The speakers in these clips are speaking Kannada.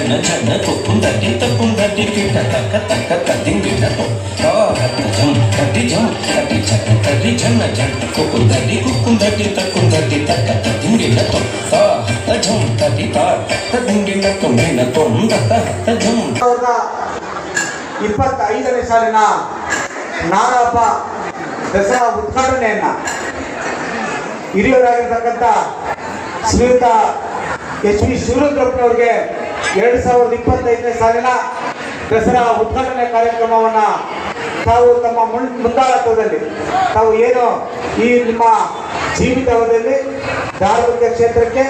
ಝನ ಝನ ಕುಂದಟಿ ತಕ್ಕುಂದಟಿ ಕಿಟ ತಕ್ಕ ತಕ್ಕ ತದಿಂಗಿಟ ಜಂ ತಟಿ ಜಂ ತಟಿ ಝನ ತಟಿ ಝನ ಝನ ಕುಂದಟಿ ತಕ್ಕುಂದಟಿ ತಕ್ಕ ತದಿಂಗಿಟ ಜಂ ತಟಿ ತದಿಂಗಿಟ ತುಂಬಿನ ತೊಂದ ಜಂ 25ನೇ ಸಾಲಿನ ನಾಡಹಬ್ಬ ದಸರಾ ಉದ್ಘಾಟನೆಯನ್ನು ಹಿರಿಯರಾಗಿರ್ತಕ್ಕಂಥ ಶ್ರೀಯುತ ಎಚ್ ವಿ ಶಿವರುದ್ರಪ್ಪನವ್ರಿಗೆ 2025ನೇ ಸಾಲಿನ ದಸರಾ ಉದ್ಘಾಟನೆ ಕಾರ್ಯಕ್ರಮವನ್ನು ತಾವು ತಮ್ಮ ಮುಂದಾಳತ್ವದಲ್ಲಿ ತಾವು ಏನು ಈ ನಿಮ್ಮ ಜೀವಿತಾವಧಿಯಲ್ಲಿ ಧಾರ್ಮಿಕ ಕ್ಷೇತ್ರಕ್ಕೆ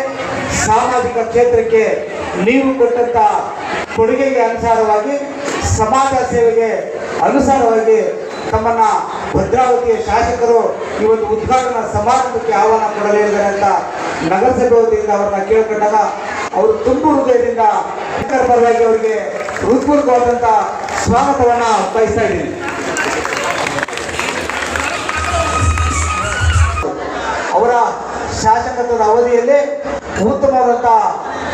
ಸಾಮಾಜಿಕ ಕ್ಷೇತ್ರಕ್ಕೆ ನೀವು ಕೊಟ್ಟಂಥ ಕೊಡುಗೆಗೆ ಅನುಸಾರವಾಗಿ ಸಮಾಜ ಸೇವೆಗೆ ಅನುಸಾರವಾಗಿ ತಮ್ಮನ್ನ ಭದ್ರಾವತಿಯ ಶಾಸಕರು ಈ ಒಂದು ಉದ್ಘಾಟನಾ ಸಮಾರಂಭಕ್ಕೆ ಆಹ್ವಾನ ಕೊಡಲಿದ್ದಾರೆ ಅಂತ ನಗರಸಭೆ ವತಿಯಿಂದ ಅವರನ್ನ ಕೇಳ್ಕೊಂಡಾಗ ಅವರು ತುಂಬ ಹೃದಯದಿಂದ ಪರವಾಗಿ ಅವರಿಗೆ ಹೃತ್ಪೂರ್ವಕವಾದಂಥ ಸ್ವಾಗತವನ್ನ ಬಯಸ್ತಾ ಇದ್ದೀನಿ. ಅವರ ಶಾಸಕತ್ವದ ಅವಧಿಯಲ್ಲಿ ಉತ್ತಮವಾದಂಥ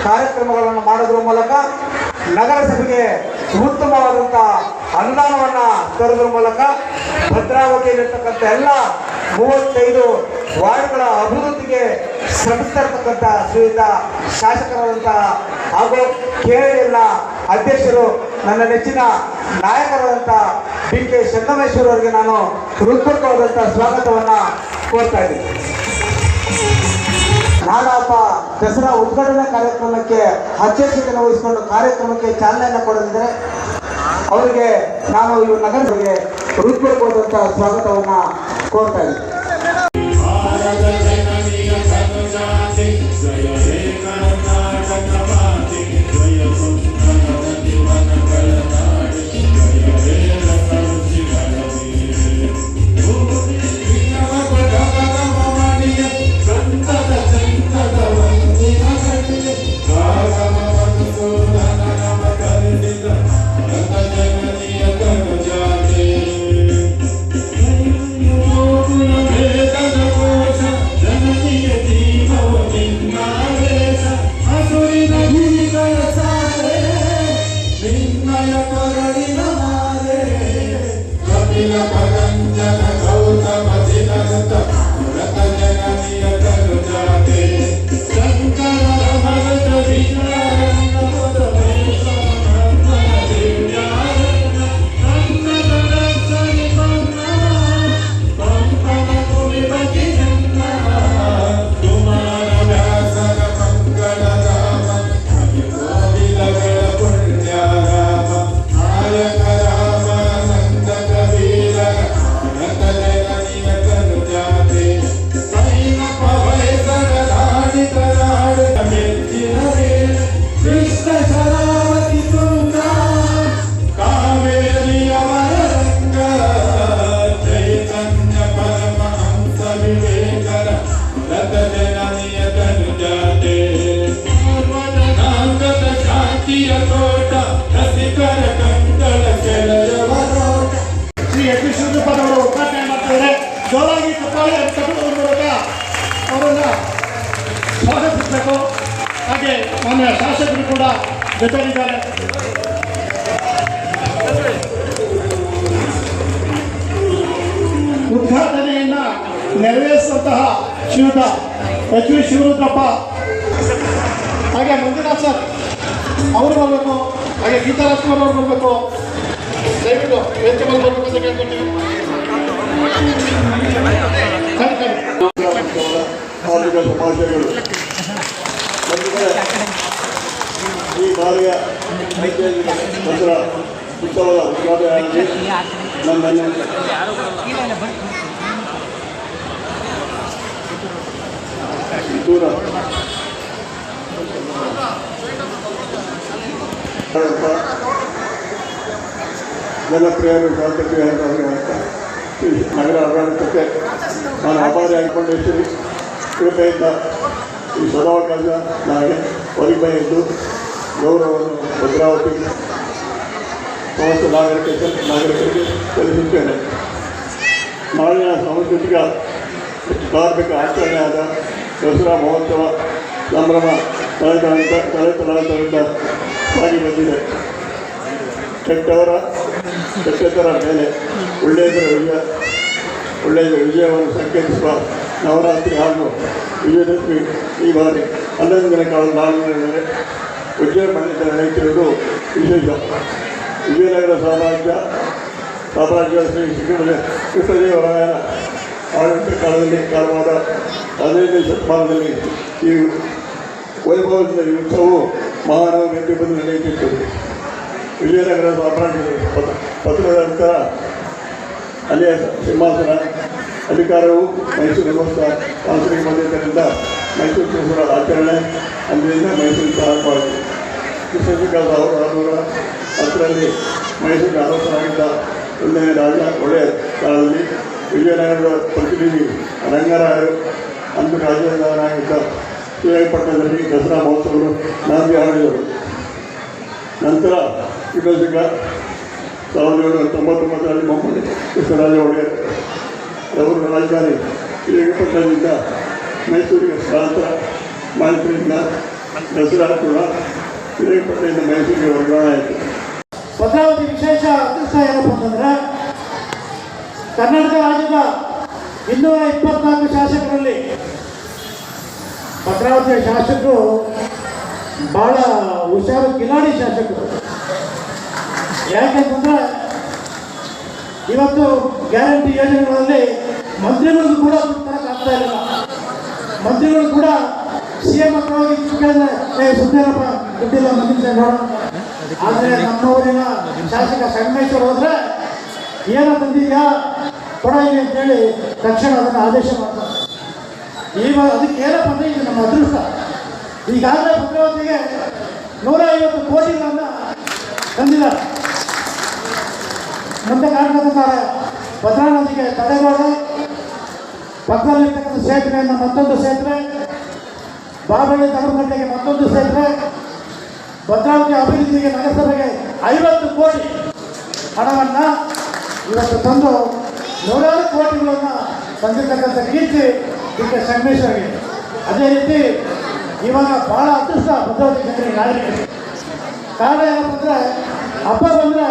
ಕಾರ್ಯಕ್ರಮಗಳನ್ನು ಮಾಡೋದ್ರ ಮೂಲಕ ನಗರಸಭೆಗೆ ಉತ್ತಮವಾದಂಥ ಅನುದಾನವನ್ನು ತರೋದ್ರ ಮೂಲಕ ಭದ್ರಾವತಿಯಲ್ಲಿರ್ತಕ್ಕಂಥ ಎಲ್ಲ 35 ವಾರ್ಡ್ಗಳ ಅಭಿವೃದ್ಧಿಗೆ ಶ್ರಮಿಸ್ತಾ ಇರ್ತಕ್ಕಂಥ ಶ್ರೀಯುತ ಶಾಸಕರಾದಂಥ ಹಾಗೂ ಕೆಎಎಲ್ನ ಅಧ್ಯಕ್ಷರು ನನ್ನ ನೆಚ್ಚಿನ ನಾಯಕರಾದಂಥ ಡಿ ಕೆ ಸಂಗಮೇಶ್ವರ್ ಅವರಿಗೆ ನಾನು ಹೃತ್ಪೂರ್ವಕವಾದಂಥ ಸ್ವಾಗತವನ್ನು ಕೋರ್ತಾ ಇದ್ದೀನಿ. ನಾಡಹಬ್ಬ ದಸರಾ ಉದ್ಘಾಟನಾ ಕಾರ್ಯಕ್ರಮಕ್ಕೆ ಅಧ್ಯಕ್ಷತೆಯನ್ನು ವಹಿಸಿಕೊಂಡು ಕಾರ್ಯಕ್ರಮಕ್ಕೆ ಚಾಲನೆಯನ್ನು ಕೊಡಲಿದ್ದಾರೆ. ಅವರಿಗೆ ನಾನು ಈ ನಗರಸಭೆಗೆ ಹೃತ್ಪೂರ್ವಕವಾದಂಥ ಸ್ವಾಗತವನ್ನು ಕೋರ್ತಾ ಇದ್ದೀನಿ. ಸ್ವಾಗತಿಸಬೇಕು. ಹಾಗೆ ಮಾನ್ಯ ಶಾಸಕರು ಕೂಡ ಜೊತೆಗಿದ್ದಾರೆ. ಉದ್ಘಾಟನೆಯನ್ನ ನೆರವೇರಿಸಿದಂತಹ ಶ್ರೀಯುತ ಎಚ್ ವಿ ಶಿವರುದ್ರಪ್ಪ, ಹಾಗೆ ಮಂಜುನಾಥ್ ಸರ್ ಅವರು ಬರಬೇಕು, ಹಾಗೆ ಗೀತಾರಾಜ್ಕುಮಾರ್ ಅವರು ಬರಬೇಕು. ದಯವಿಟ್ಟು ವೇದಿಕೆ ಮೇಲೆ ಬರಬೇಕು ಅಂತ ಕೇಳ್ಕೊಳ್ತೀವಿ. ಸಮಾಜಗಳು ಈ ಬಾರಿಯ ದಸರಾ ಉತ್ಸವದ ಉದ್ಘಾಟನೆಯಾಗಿ ನನ್ನನ್ನು ದೂರ ಜನಪ್ರಿಯರು ಶಾಸಕರು ನಗರ ಆಡಳಿತಕ್ಕೆ ನಾನು ಆಭಾರಿಯಾಗಿಕೊಂಡಿರ್ತೀನಿ. ಕೃಪೆಯಿಂದ ಈ ಸದಾವಕಾಶ ನನಗೆ ಒಲಿಮೆಯಿದ್ದು ಗೌರವವನ್ನು ಭದ್ರಾವತಿ ಸಮಸ್ತ ನಾಗರಿಕರಿಗೆ ಸಲ್ಲಿಸುತ್ತೇನೆ. ನಾಳಿನ ಸಾಂಸ್ಕೃತಿಕ ಧಾರ್ಮಿಕ ಆಚರಣೆಯಾದ ದಸರಾ ಮಹೋತ್ಸವ ಸಂಭ್ರಮ ತಲೆತಲಾಂತರದಿಂದ ಆಗಿ ಬಂದಿದೆ. ಕೆಟ್ಟವರ ಮೇಲೆ ಒಳ್ಳೆಯದರ ವಿಜಯವನ್ನು ಸಂಕೇತಿಸುವ ನವರಾತ್ರಿ ಹಾಗೂ ವಿಜಯದಶಮಿ ಈ ಬಾರಿ 11 ದಿನ ಕಾಲ ನಾಡಿನ ವಿಜೃಂಭಣೆಯಿಂದ ನಡೆಯುತ್ತಿರುವುದು ವಿಶೇಷ. ವಿಜಯನಗರ ಸಾಮ್ರಾಜ್ಯ ಶ್ರೀ ಕೃಷ್ಣದೇವರಾಯನ ಆಡಳಿತ ಕಾಲದಲ್ಲಿ ಕಾಲವಾದ 15ನೇ ಶತಮಾನದಲ್ಲಿ ಈ ವೈಭವದಿಂದ ಈ ಉತ್ಸವವು ಮಹಾನವಮಿ ಎಂದು ಬಂದು ನಡೆಯುತ್ತಿತ್ತು. ವಿಜಯನಗರ ಸಾಮ್ರಾಜ್ಯದ ಪತನದ ನಂತರ ಅಲ್ಲಿಯ ಸಿಂಹಾಸನ ಅಧಿಕಾರವು ಮೈಸೂರು ಸಂಸ್ಥಾನಕ್ಕೆ ಬಂದಿದ್ದರಿಂದ ಮೈಸೂರು ದಸರಾ ಆಚರಣೆ ಅಂದಿನಿಂದ ಮೈಸೂರು ಪ್ರಾರಂಭವಾಯಿತು. ಕ್ರಿಸ್ತಶಕ 1610ರಲ್ಲಿ ಮೈಸೂರಿಗೆ ಅರಸನಾಗಿದ್ದ ಒಂದನೇ ರಾಜ ಒಡೆಯ ಕಾಲದಲ್ಲಿ ವಿಜಯನಗರದ ಪ್ರತಿನಿಧಿ ರಂಗರಾಯರು ಅಂದು ರಾಜಧಾನಿಯಾಗಿದ್ದ ಶ್ರೀರಂಗಪಟ್ಟಣದಲ್ಲಿ ದಸರಾ ಮಹೋತ್ಸವವನ್ನು ನಾಂದಿ ಹಾಡಿದರು. ನಂತರ ಕ್ರಿಸ್ತಶಕ 1799ರಲ್ಲಿ ಮೊಮ್ಮನೆ ಕೃಷ್ಣರಾಜ ಒಡೆಯರ್ ಅವರು ರಾಜಧಾನಿ ಶ್ರೀರಂಗಪಟ್ಟಣದಿಂದ ಮೈಸೂರಿಗೆ ಸ್ಥಳಾಂತರ ಮಾಡಿದ್ದರಿಂದ ದಸರಾ ಕೂಡ ಶ್ರೀರಂಗಪಟ್ಟಣದಿಂದ ಮೈಸೂರಿಗೆ ವರ್ಗಾವಣೆ ಆಯಿತು. ಭದ್ರಾವತಿ ವಿಶೇಷ ಅದೃಷ್ಟ ಏನಪ್ಪ ಅಂತಂದರೆ ಕರ್ನಾಟಕ ರಾಜ್ಯದ 224 ಶಾಸಕರಲ್ಲಿ ಭದ್ರಾವತಿಯ ಶಾಸಕರು ಭಾಳ ಹುಷಾರು ಕಿಲಾಡಿ ಶಾಸಕರು. ಯಾಕೆಂತಂದರೆ ಇವತ್ತು ಗ್ಯಾರಂಟಿ ಯೋಜನೆಗಳಲ್ಲಿ ಮಂತ್ರಿಗಳಿಗೂ ಕೂಡ ತರಕ್ಕಾಗ್ತಾ ಇಲ್ಲ. ಮಂತ್ರಿಗಳು ಕೂಡ CM ಹತ್ರ ಹೋಗಿ ಕೇಳಿದ್ರೆ ಸುಮ್ಮನೆರಪ್ಪ ದುಡ್ಡಿಲ್ಲ ಮಂತ್ರಿ ನೋಡೋಣ. ಆದರೆ ನಮ್ಮೂರಿನ ಶಾಸಕ ಸಂಗಮೇಶ್ವರ್ ಹೋದರೆ ಏನೋ ತಂದಿದ್ಯಾ ಕೊಡಲಿ ಅಂತೇಳಿ ತಕ್ಷಣ ಅದನ್ನು ಆದೇಶ ಮಾಡ್ತಾರೆ. ಇವಾಗ ಅದಕ್ಕೆ ಏನಪ್ಪ ಅಂದರೆ ಇದು ನಮ್ಮ ಅದೃಷ್ಟ. ಈಗಾಗಲೇ ಭದ್ರಾವತಿಗೆ 150 ಕೋಟಿಗಳನ್ನು ತಂದಿದ್ದಾರೆ. ಮುಂದೆ ಕಾಣ್ಕೊತಾರೆ ಭದ್ರಾ ನದಿಗೆ ತಡೆಗೋಡೆ, ಪಕ್ಕದಲ್ಲಿರ್ತಕ್ಕಂಥ ಸೇತುವೆಯನ್ನು ಮತ್ತೊಂದು ಸೇತುವೆ, ಬಾಬಳ್ಳಿ ತಗರಗಟ್ಟೆಗೆ ಮತ್ತೊಂದು ಸೇತುವೆ, ಭದ್ರಾವತಿ ಅಭಿವೃದ್ಧಿಗೆ ನಗರಸಭೆಗೆ 50 ಕೋಟಿ ಹಣವನ್ನು ಇವತ್ತು ತಂದು 100 ಕೋಟಿಗಳನ್ನು ತಂದಿರ್ತಕ್ಕಂಥ ಕೀರ್ತಿ ಇದಕ್ಕೆ ಸಂಗಮೇಶ್ವರಿಗೆ. ಅದೇ ರೀತಿ ಇವಾಗ ಭಾಳ ಅದೃಷ್ಟ ಭದ್ರಾವತಿ ಜನರಿಗೆ ನಾಗರಿಕರಿಗೆ. ಕಾರಣ ಏನಪ್ಪ ಅಂದರೆ ಹಬ್ಬ ಬಂದರೆ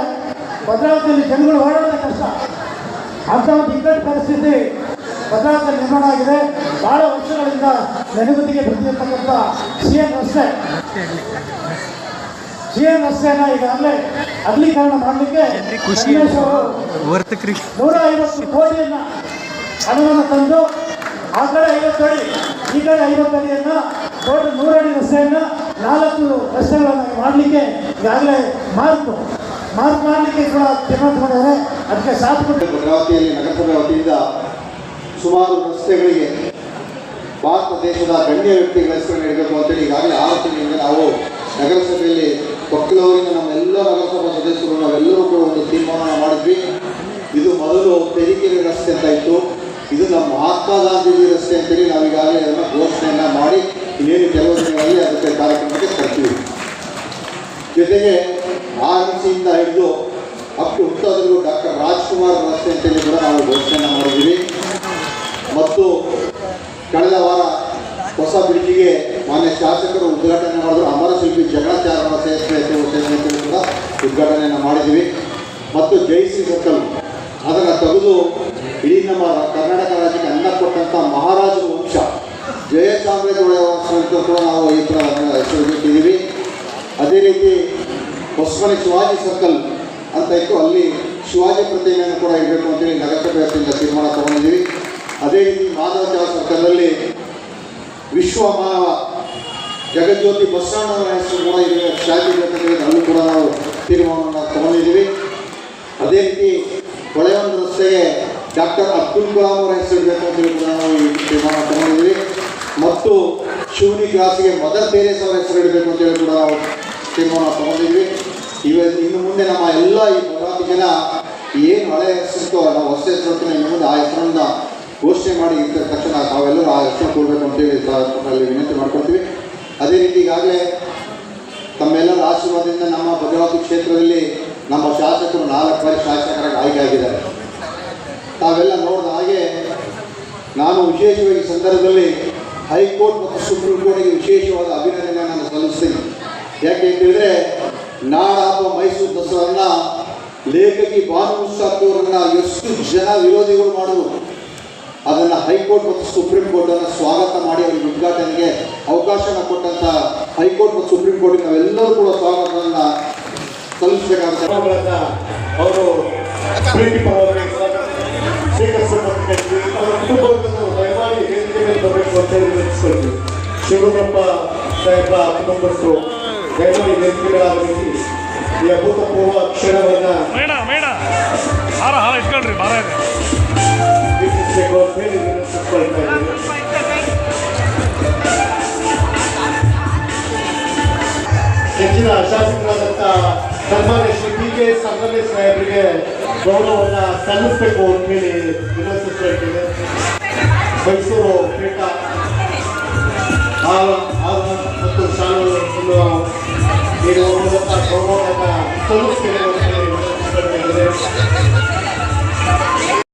ಭದ್ರಾವತಿಯಲ್ಲಿ ಜನಗಳು ಓಡಾಡೋದೇ ಕಷ್ಟ. ಅಂಥ ಒಂದು ಇಕ್ಕಟ್ಟು ಪರಿಸ್ಥಿತಿ ಭದ್ರಾವತಿಯಲ್ಲಿ ನಿರ್ಮಾಣ ಆಗಿದೆ. ಭಾಳ ವರ್ಷಗಳಿಂದ ನೆನಗುದಿಗೆ ಬಂದಿರತಕ್ಕಂಥ CN ರಸ್ತೆಯನ್ನು ಈಗಾಗಲೇ ಅಗಲೀಕರಣ ಮಾಡಲಿಕ್ಕೆ 150 ಕೋಟಿಯನ್ನು ಹಣವನ್ನು ತಂದು ಆ ಕಡೆ 50 ಅಡಿ ಈ ಕಡೆ 50 ಅಡಿಯನ್ನು ಟೋಟಲ್ 100 ಅಡಿ ರಸ್ತೆಯನ್ನು 4 ರಸ್ತೆಗಳನ್ನು ಮಾಡಲಿಕ್ಕೆ ಈಗಾಗಲೇ ಮಾರ್ಕ್ ಮಾಡಲಿಕ್ಕೆ ಕೂಡ ತೀರ್ಮಾನ ಮಾಡಿದ್ದಾರೆ. ಅದಕ್ಕೆ ಸಾಥ್ ಕೊಟ್ಟು ಭದ್ರಾವತಿಯಲ್ಲಿ ನಗರಸಭೆ ವತಿಯಿಂದ ಸುಮಾರು ರಸ್ತೆಗಳಿಗೆ ಭಾರತ ದೇಶದ ಗಣ್ಯ ವ್ಯಕ್ತಿಗಳ ಹೆಸರು ನೀಡಬೇಕು ಅಂತೇಳಿ ಈಗಾಗಲೇ 6 ತಿಂಗಳಿಂದ ನಾವು ನಗರಸಭೆಯಲ್ಲಿ ಪಕ್ಕದವರಿಂದ ನಮ್ಮೆಲ್ಲ ನಗರಸಭಾ ಸದಸ್ಯರು ನಾವೆಲ್ಲರೂ ಕೂಡ ಒಂದು ತೀರ್ಮಾನ ಮಾಡಿದ್ವಿ. ಇದು ಮೊದಲು ತೆರಿಕೆರೆ ರಸ್ತೆ ಅಂತ ಇತ್ತು, ಇದು ನಮ್ಮ ಮಹಾತ್ಮ ಗಾಂಧೀಜಿ ರಸ್ತೆ ಅಂತೇಳಿ ನಾವೀಗಾಗಲೇ ಅದನ್ನು ಘೋಷಣೆಯನ್ನು ಮಾಡಿ ಇನ್ನೇನು ಕೆಲವು ದಿನಗಳಲ್ಲಿ ಅದಕ್ಕೆ ಕಾರ್ಯಕ್ರಮಕ್ಕೆ ತರ್ತೀವಿ. ಜೊತೆಗೆ RMCಯಿಂದ ಹಿಡಿದು ಅಪ್ ಟು ಹುಟ್ಟೋದ್ರೂ ಡಾಕ್ಟರ್ ರಾಜ್ಕುಮಾರ್ ರಸ್ತೆ ಅಂತೇಳಿ ಕೂಡ ನಾವು ಘೋಷಣೆಯನ್ನು ಮಾಡಿದ್ದೀವಿ. ಮತ್ತು ಕಳೆದ ವಾರ ಹೊಸ ಬ್ರಿಡ್ಜಿಗೆ ಮಾನ್ಯ ಶಾಸಕರು ಉದ್ಘಾಟನೆ ಮಾಡಿದ್ರು. ಅಮರ ಶಿಲ್ಪಿ ಜಗನ್ನಾಚಾರ್ಯ ಸೇತುವೆ ಕೂಡ ಉದ್ಘಾಟನೆಯನ್ನು ಮಾಡಿದ್ದೀವಿ. ಮತ್ತು ಜಯಶ್ರೀ ಸರ್ಕಲ್ ಅದನ್ನು ತೆಗೆದು ಇಡೀ ನಮ್ಮ ಕರ್ನಾಟಕ ರಾಜ್ಯಕ್ಕೆ ಅನ್ನ ಕೊಟ್ಟಂಥ ಮಹಾರಾಜರ ವಂಶ ಜಯಚಾಮರಾಜ ಒಡೆಯರ ಕೂಡ ನಾವು ಈ ಥರ ಹೆಸರಿಟ್ಟಿದ್ದೀವಿ. ಅದೇ ರೀತಿ ಹೊಸಮನೆ ಶಿವಾಜಿ ಸರ್ಕಲ್ ಅಂತ ಇತ್ತು, ಅಲ್ಲಿ ಶಿವಾಜಿ ಪ್ರತಿಮೆಯನ್ನು ಕೂಡ ಇರಬೇಕು ಅಂತೇಳಿ ನಗರಸಭೆ ವತಿಯಿಂದ ತೀರ್ಮಾನ ತಗೊಂಡಿದ್ದೀವಿ. ಅದೇ ರೀತಿ ಮಾಧವಚಾರ ಸರ್ಕಲಲ್ಲಿ ವಿಶ್ವ ಮಾನವ ಜಗಜ್ಯೋತಿ ಬಸವಣ್ಣವರ ಹೆಸರು ಕೂಡ ಇರುವ ಶಾಖೆ ಜೊತೆಗೆ ಅಲ್ಲೂ ಕೂಡ ನಾವು ತೀರ್ಮಾನವನ್ನು ತಗೊಂಡಿದ್ದೀವಿ. ಅದೇ ರೀತಿ ಹೊಳೆಯೊಂದು ರಸ್ತೆಗೆ ಡಾಕ್ಟರ್ ಅಬ್ದುಲ್ ಕಲಾಂ ಅವರ ಹೆಸರು ಇರಬೇಕು ಅಂತೇಳಿ ಕೂಡ ನಾವು ಈ ತೀರ್ಮಾನ ತಗೊಂಡಿದ್ದೀವಿ. ಮತ್ತು ಶಿವನಿ ಕ್ರಾಸ್ಗೆ ಮದರ್ ತೆರೇಸಾ ಅವರ ಹೆಸರು ಇಡಬೇಕು ಅಂತೇಳಿ ಕೂಡ ನಾವು ತೀರ್ಮಾನ ತಗೊಂಡಿದ್ವಿ. ಇನ್ನು ಮುಂದೆ ನಮ್ಮ ಎಲ್ಲ ಈ ಭದ್ರಾವತಿ ಜನ ಏನು ಹಳೆ ಹೆಸರಿತ್ತು ನಾವು ಹೊಸ ಹೆಸರು ಇನ್ನು ಮುಂದೆ ಆ ಹೆಸರನ್ನು ಘೋಷಣೆ ಮಾಡಿ ಇದ್ದ ತಕ್ಷಣ ನಾವೆಲ್ಲರೂ ಆ ಹೆಸರು ಕೊಡಬೇಕು ಅಂತೇಳಿ ಅಲ್ಲಿ ವಿನಂತಿ ಮಾಡ್ಕೊಳ್ತೀವಿ. ಅದೇ ರೀತಿ ಈಗಾಗಲೇ ತಮ್ಮೆಲ್ಲರ ಆಶೀರ್ವಾದದಿಂದ ನಮ್ಮ ಭದ್ರಾವತಿ ಕ್ಷೇತ್ರದಲ್ಲಿ ನಮ್ಮ ಶಾಸಕರು 4 ಬಾರಿ ಶಾಸಕರಾಗಿ ಆಯ್ಕೆ ಆಗಿದ್ದಾರೆ. ತಾವೆಲ್ಲ ನೋಡಿದ ಹಾಗೆ ನಾನು ವಿಶೇಷವಾಗಿ ಈ ಸಂದರ್ಭದಲ್ಲಿ ಹೈಕೋರ್ಟ್ ಮತ್ತು ಸುಪ್ರೀಂ ಕೋರ್ಟಿಗೆ ವಿಶೇಷವಾದ ಅಭಿನಂದನೆಯನ್ನು ನಾನು ಸಲ್ಲಿಸ್ತೀನಿ. ಯಾಕೆ ಅಂತೇಳಿದರೆ ನಾಡ ಹಬ್ಬ ಮೈಸೂರು ದಸರಾನ ಲೇಖಕಿ ಭಾನು ಉಷಾಕ್ ಅವರನ್ನ ಎಷ್ಟು ಜನ ವಿರೋಧಿಗಳು ಮಾಡಿದ್ರು. ಅದನ್ನು ಹೈಕೋರ್ಟ್ ಮತ್ತು ಸುಪ್ರೀಂ ಕೋರ್ಟನ್ನು ಸ್ವಾಗತ ಮಾಡಿ ಅವರಿಗೆ ಉದ್ಘಾಟನೆಗೆ ಅವಕಾಶನ ಕೊಟ್ಟಂಥ ಹೈಕೋರ್ಟ್ ಮತ್ತು ಸುಪ್ರೀಂ ಕೋರ್ಟ್ಗೆ ನಾವೆಲ್ಲರೂ ಕೂಡ ಸ್ವಾಗತವನ್ನು ಸಲ್ಲಿಸಬೇಕಾಗುತ್ತೆ. ಅವರು ಪ್ರೀತಿ ಸ್ವೀಕರಿಸಬೇಕು, ಅವರ ಕುಟುಂಬವನ್ನು ದಯಮಾಡಿ ವೇದಿಕೆ ಮೇಲೆ ಬರಬೇಕು ಅಂತ ಹೇಳಿ ವಿನಂತಿಸ್ಕೊಳ್ತೀವಿ. ಶಿವರುದ್ರಪ್ಪ ಸಾಹೇಬ ಕುಟುಂಬಸ್ಥರು ದಯಮಾಡಿ ವೇದಿಕೆ ಮೇಲೆ ಆಗಮಿಸಿ ಈ ಅಭೂತಪೂರ್ವ ಕ್ಷಣವನ್ನು ವೀಕ್ಷಿಸಬೇಕು ಅಂತ ಹೇಳಿ ವಿನಂತಿಸ್ಕೊಳ್ತಾ ಇದ್ದೀವಿ. ಹೆಚ್ಚಿನ ಶಾಸಕರಾದಂಥ ಸನ್ಮಾನ್ಯ ಶ್ರೀ ಕೆ ಸಂಗಮೇ ಸಾಹೇಬರಿಗೆ ಗೌರವವನ್ನು ಸಲ್ಲಿಸಬೇಕು ಅಂತ ಹೇಳಿ ವಿನಂತಿಸ್ಕೊಳ್ತೇವೆ. ಮೈಸೂರು ಪೀಠ ಮತ್ತು ಶಾಲೆಗಳನ್ನು ನೀಡುವ ಮೂಲಕ ಗೌರವವನ್ನು ಸಲ್ಲಿಸಬೇಕು.